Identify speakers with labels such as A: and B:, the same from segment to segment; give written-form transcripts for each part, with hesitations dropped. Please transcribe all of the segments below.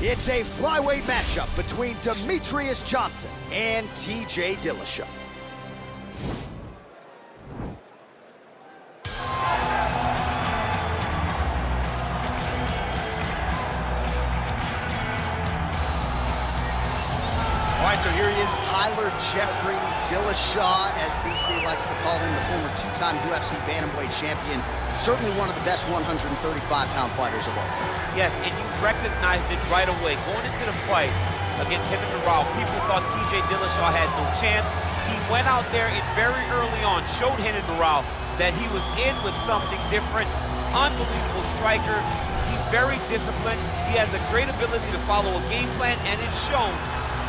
A: It's a flyweight matchup between Demetrious Johnson and TJ Dillashaw. All right, so here he is, Tyler Jeffrey Dillashaw, as DC likes to call him, the former two-time UFC bantamweight champion. Certainly one of the best 135-pound fighters of all time.
B: Yes, and you recognized it right away. Going into the fight against him and Rao, people thought TJ Dillashaw had no chance. He went out there and very early on showed Henry Rao that he was in with something different. Unbelievable striker. He's very disciplined. He has a great ability to follow a game plan, and it's shown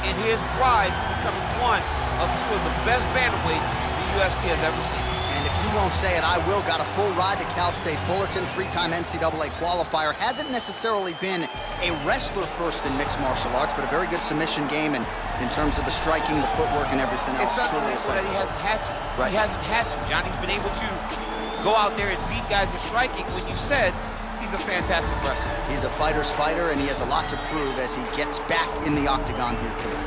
B: in his rise to becoming one of two of the best bantamweights the UFC has ever seen.
A: And if you won't say it, I will. Got a full ride to Cal State Fullerton, three-time NCAA qualifier. Hasn't necessarily been a wrestler first in mixed martial arts, but a very good submission game, and in terms of the striking, the footwork, and everything else, truly a
B: that he hasn't had to.
A: Right.
B: He hasn't had to. Johnny's been able to go out there and beat guys with striking when you said he's a fantastic wrestler.
A: He's a fighter's fighter, and he has a lot to prove as he gets back in the octagon here today.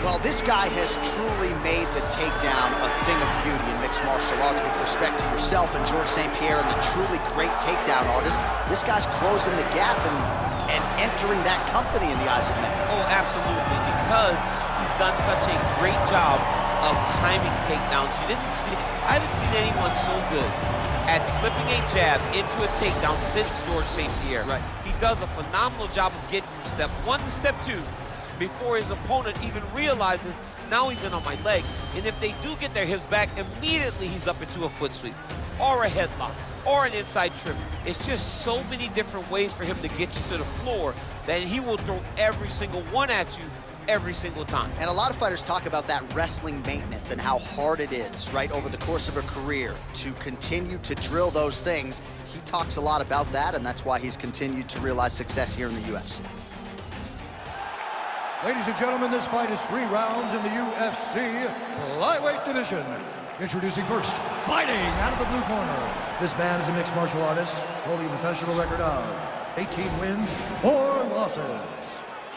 A: Well, this guy has truly made the takedown a thing of beauty in mixed martial arts with respect to yourself and George St. Pierre and the truly great takedown artists. This guy's closing the gap and entering that company in the eyes of many.
B: Oh, absolutely, because he's done such a great job of timing takedowns. I haven't seen anyone so good at slipping a jab into a takedown since George St. Pierre.
A: Right.
B: He does a phenomenal job of getting from step one to step two before his opponent even realizes now he's in on my leg. And if they do get their hips back, immediately he's up into a foot sweep or a headlock or an inside trip. It's just so many different ways for him to get you to the floor that he will throw every single one at you every single time.
A: And a lot of fighters talk about that wrestling maintenance and how hard it is, right, over the course of a career to continue to drill those things. He talks a lot about that, and that's why he's continued to realize success here in the UFC.
C: Ladies and gentlemen, this fight is 3 rounds in the UFC flyweight division. Introducing first, fighting out of the blue corner. This man is a mixed martial artist, holding a professional record of 18 wins, 4 losses.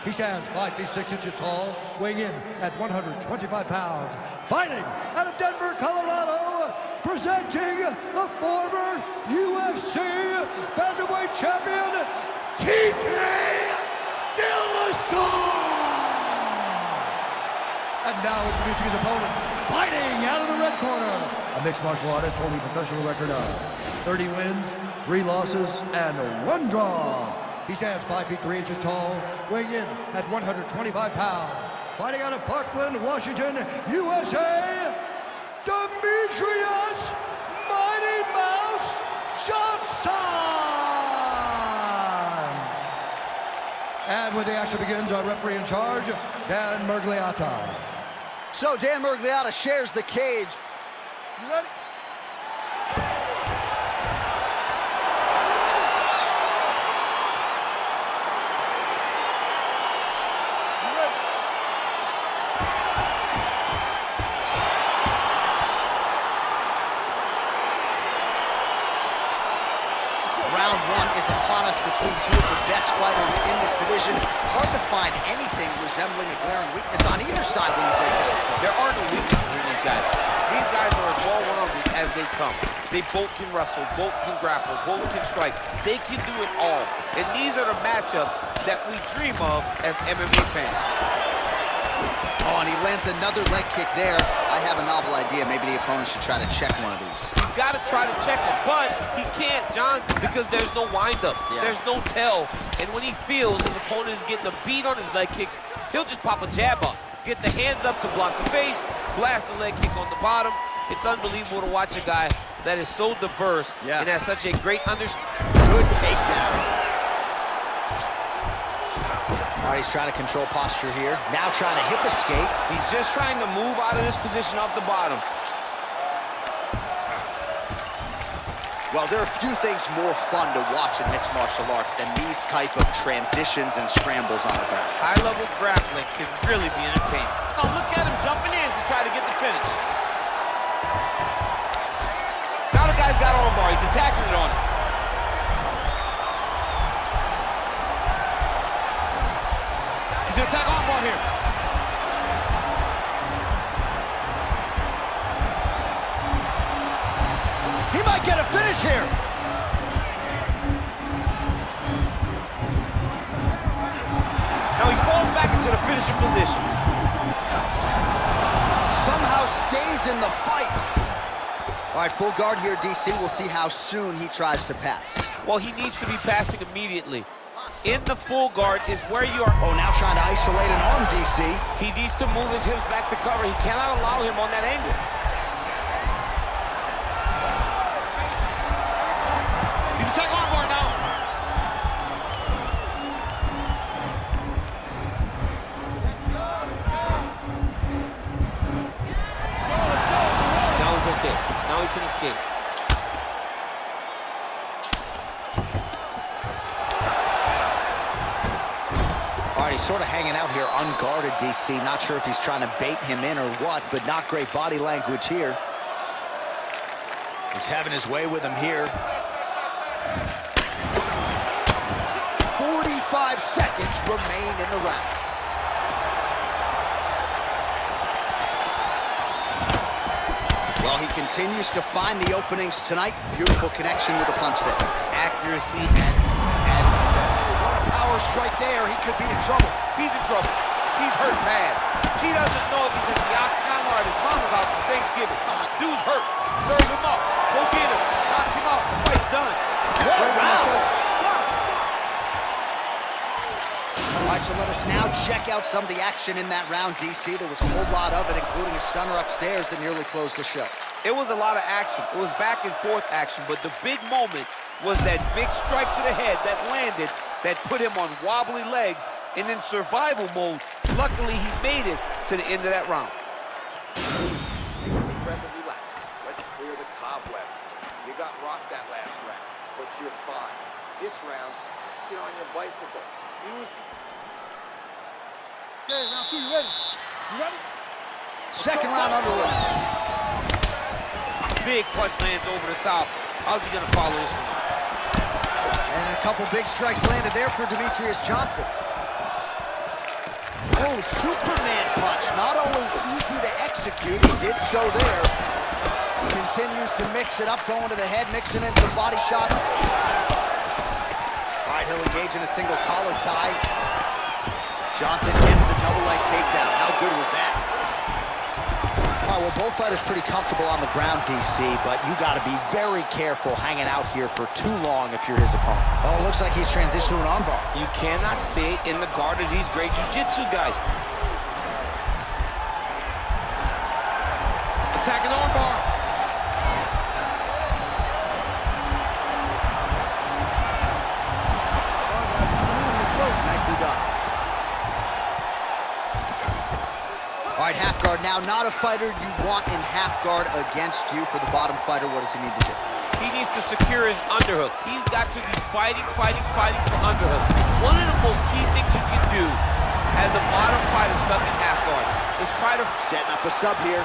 C: He stands 5 feet 6 inches tall, weighing in at 125 pounds. Fighting out of Denver, Colorado, presenting the former UFC bantamweight champion, TJ Dillashaw! And now introducing his opponent, fighting out of the red corner, a mixed martial artist holding a professional record of 30 wins, 3 losses, and 1 draw. He stands 5 feet 3 inches tall, weighing in at 125 pounds. Fighting out of Parkland, Washington, USA, Demetrious Mighty Mouse Johnson! And when the action begins, our referee in charge, Dan Mergliata.
A: So Dan Mergliata shares the cage.
C: You ready?
A: Round 1 is upon us between two of the best fighters in this division. Hard to find anything resembling a glaring weakness on either side when you break down.
B: There are no weaknesses in these guys. These guys are as well-rounded as they come. They both can wrestle, both can grapple, both can strike. They can do it all. And these are the matchups that we dream of as MMA fans.
A: Oh, and he lands another leg kick there. I have a novel idea. Maybe the opponent should try to check one of these.
B: He's got to try to check it, but he can't, John, because there's no windup.
A: Yeah.
B: There's no tell. And when he feels his opponent is getting a beat on his leg kicks, he'll just pop a jab up, get the hands up to block the face, blast the leg kick on the bottom. It's unbelievable to watch a guy that is so diverse and has such a great understanding.
A: Good takedown. All right, he's trying to control posture here. Now trying to hip escape.
D: He's just trying to move out of this position off the bottom.
A: Well, there are few things more fun to watch in mixed martial arts than these type of transitions and scrambles on the ground.
B: High-level grappling can really be entertaining.
D: Oh, look at him jumping in to try to get the finish. Now the guy's got armbar. He's attacking it on him. He's gonna attack armbar here.
C: He might get a finish here.
D: Now he falls back into the finishing position.
A: Somehow stays in the fight. All right, full guard here, DC. We'll see how soon he tries to pass.
B: Well, he needs to be passing immediately. In the full guard is where you are.
A: Oh, now trying to isolate an arm, DC.
D: He needs to move his hips back to cover. He cannot allow him on that angle. He's attacking armbar now.
B: Now he's okay. Now he can escape.
A: All right, he's sort of hanging out here unguarded, DC. Not sure if he's trying to bait him in or what, but not great body language here. He's having his way with him here. 45 seconds remain in the round. Well, he continues to find the openings tonight. Beautiful connection with the punch there.
B: Accuracy
A: What a power strike there. He could be in trouble.
B: He's in trouble. He's hurt bad. He doesn't know if he's in the octagon or at his mama's house for Thanksgiving. Dude's hurt. Serve him up. Go get him. Knock him out. The fight's done.
A: What a round! All right, so let us now check out some of the action in that round, DC. There was a whole lot of it, including a stunner upstairs that nearly closed the show.
B: It was a lot of action. It was back and forth action, but the big moment was that big strike to the head that landed, that put him on wobbly legs, and in survival mode, luckily he made it to the end of that round.
E: Take a deep breath and relax. Let's clear the cobwebs. You got rocked that last round, but you're fine. This round, let's get on your bicycle. Use the...
C: Okay, round 2, you ready? You ready?
A: Second round underway.
B: Big punch lands over the top. How's he gonna follow this one?
A: And a couple big strikes landed there for Demetrious Johnson. Oh, Superman punch. Not always easy to execute. He did so there. Continues to mix it up, going to the head, mixing in some body shots. All right, he'll engage in a single collar tie. Johnson gets the double leg takedown. How good was that? All right, well, both fighters pretty comfortable on the ground, DC, but you got to be very careful hanging out here for too long if you're his opponent. Oh, looks like he's transitioned to an armbar.
D: You cannot stay in the guard of these great jiu-jitsu guys. Attacking armbar.
A: Nicely done. All right, half guard now. Not a fighter you want in half guard against you. For the bottom fighter, what does he need to do?
B: He needs to secure his underhook. He's got to be fighting for underhook. One of the most key things you can do as a bottom fighter stuck in half guard is try to...
A: Setting up a sub here.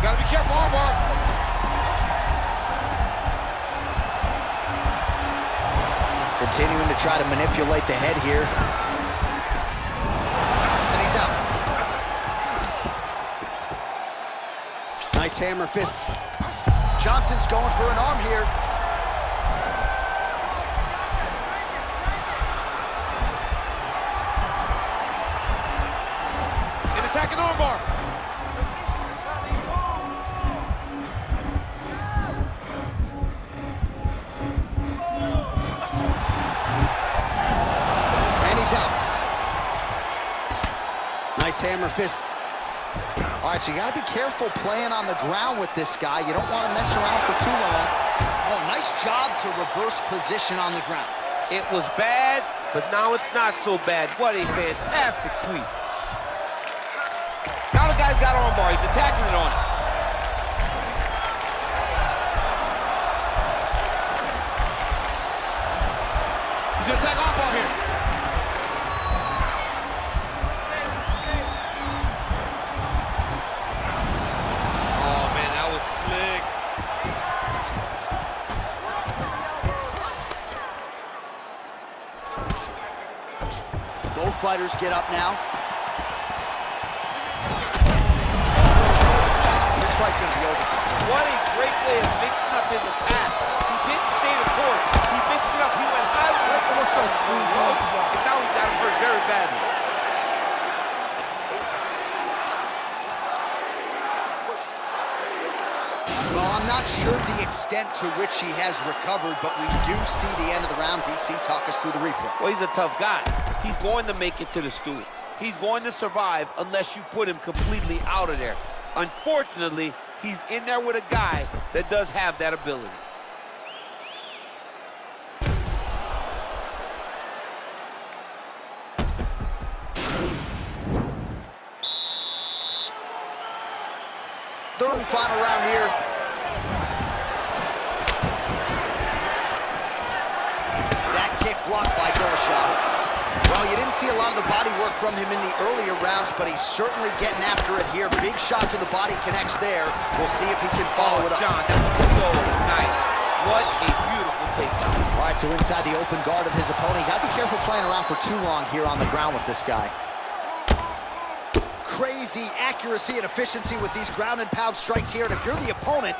D: Gotta be careful, armbar.
A: Continuing to try to manipulate the head here. And he's out. Nice hammer fist. Johnson's going for an arm here.
D: And attacking armbar.
A: Nice hammer fist. All right, so you got to be careful playing on the ground with this guy. You don't want to mess around for too long. Oh, nice job to reverse position on the ground.
B: It was bad, but now it's not so bad. What a fantastic sweep.
D: Now the guy's got armbar. He's attacking it on him. He's gonna attack armbar here. Oh man, that was slick.
A: fighters get up now. This fight's gonna be over.
B: What a great way of mixing up his attack. He didn't stay the course. He mixed it up. He went high with it. And now he's got him hurt very badly.
A: Well, I'm not sure the extent to which he has recovered, but we do see the end of the round. DC, talk us through the replay.
B: Well, he's a tough guy. He's going to make it to the stool. He's going to survive unless you put him completely out of there. Unfortunately, he's in there with a guy that does have that ability.
A: Third and final round here. That kick blocked by Dillashaw. Well, you didn't see a lot of the body work from him in the earlier rounds, but he's certainly getting after it here. Big shot to the body connects there. We'll see if he can follow it up.
B: John, that was so nice. What a beautiful takedown.
A: All right, so inside the open guard of his opponent. You got to be careful playing around for too long here on the ground with this guy. Crazy accuracy and efficiency with these ground and pound strikes here. And if you're the opponent,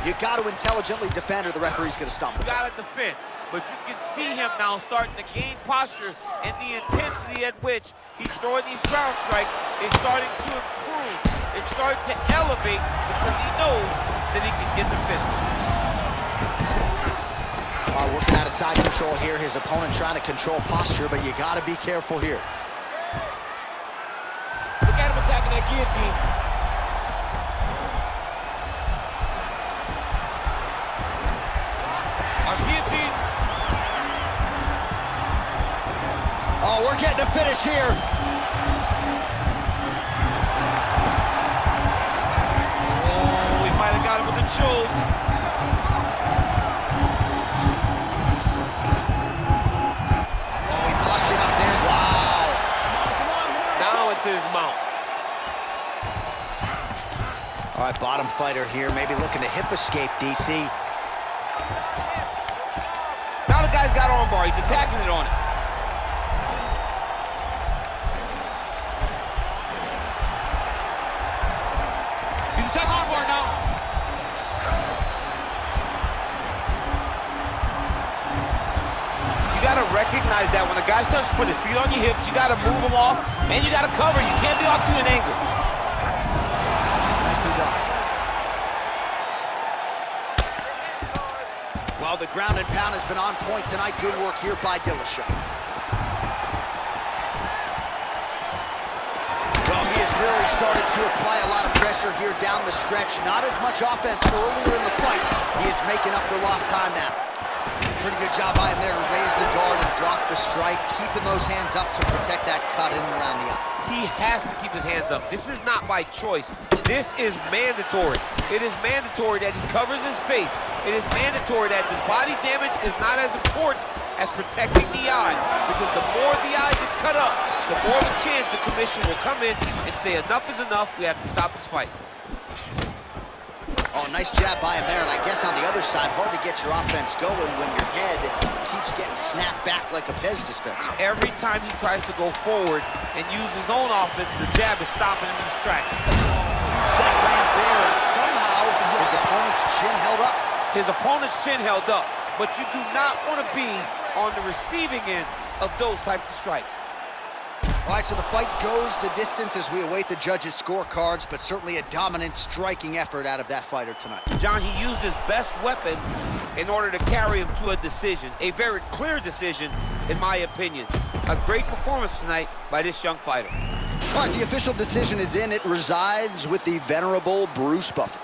A: you got to intelligently defend or the referee's going to stumble.
B: You got to defend. But you can see him now starting to gain posture, and the intensity at which he's throwing these ground strikes is starting to improve. It's starting to elevate because he knows that he can get the finish.
A: Working out of side control here. His opponent trying to control posture, but you got to be careful here.
D: Look at him attacking that guillotine.
B: Our guillotine.
A: Oh, we're getting a finish here.
B: Oh, we might have got him with a choke.
A: Oh, he postured up there. Wow.
B: Now into his mouth.
A: All right, bottom fighter here, maybe looking to hip escape, DC.
B: Now the guy's got armbar. He's attacking it on it. He's attacking armbar now. You got to recognize that when a guy starts to put his feet on your hips, you got to move him off, and you got to cover. You can't be off to an angle.
A: Nicely done. Well, the ground and pound has been on point tonight. Good work here by Dillashaw. Well, he has really started to apply a lot of pressure here down the stretch. Not as much offense earlier in the fight. He is making up for lost time now. Pretty good job by him there to raise the guard and block the strike, keeping those hands up to protect that cut in and around the eye.
B: He has to keep his hands up. This is not by choice. This is mandatory. It is mandatory that he covers his face. It is mandatory that the body damage is not as important as protecting the eye, because the more the eye gets cut up, the more of a chance the commission will come in and say enough is enough, we have to stop this fight.
A: Oh, nice jab by him there, and I guess on the other side, hard to get your offense going when your head keeps getting snapped back like a Pez dispenser.
B: Every time he tries to go forward and use his own offense, the jab is stopping him in his tracks.
A: Shot lands there, and somehow his opponent's chin held up.
B: His opponent's chin held up, but you do not want to be on the receiving end of those types of strikes.
A: All right, so the fight goes the distance as we await the judges' scorecards, but certainly a dominant striking effort out of that fighter tonight.
B: John, he used his best weapon in order to carry him to a decision, a very clear decision, in my opinion. A great performance tonight by this young fighter.
A: All right, the official decision is in. It resides with the venerable Bruce Buffer.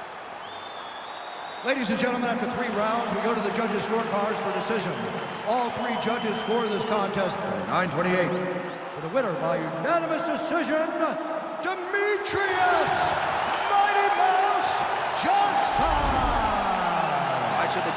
C: Ladies and gentlemen, after 3 rounds, we go to the judges' scorecards for decision. All 3 judges score this contest 9-28. For the winner by unanimous decision, Demetrious Mighty Mouse Johnson.
A: All right, so the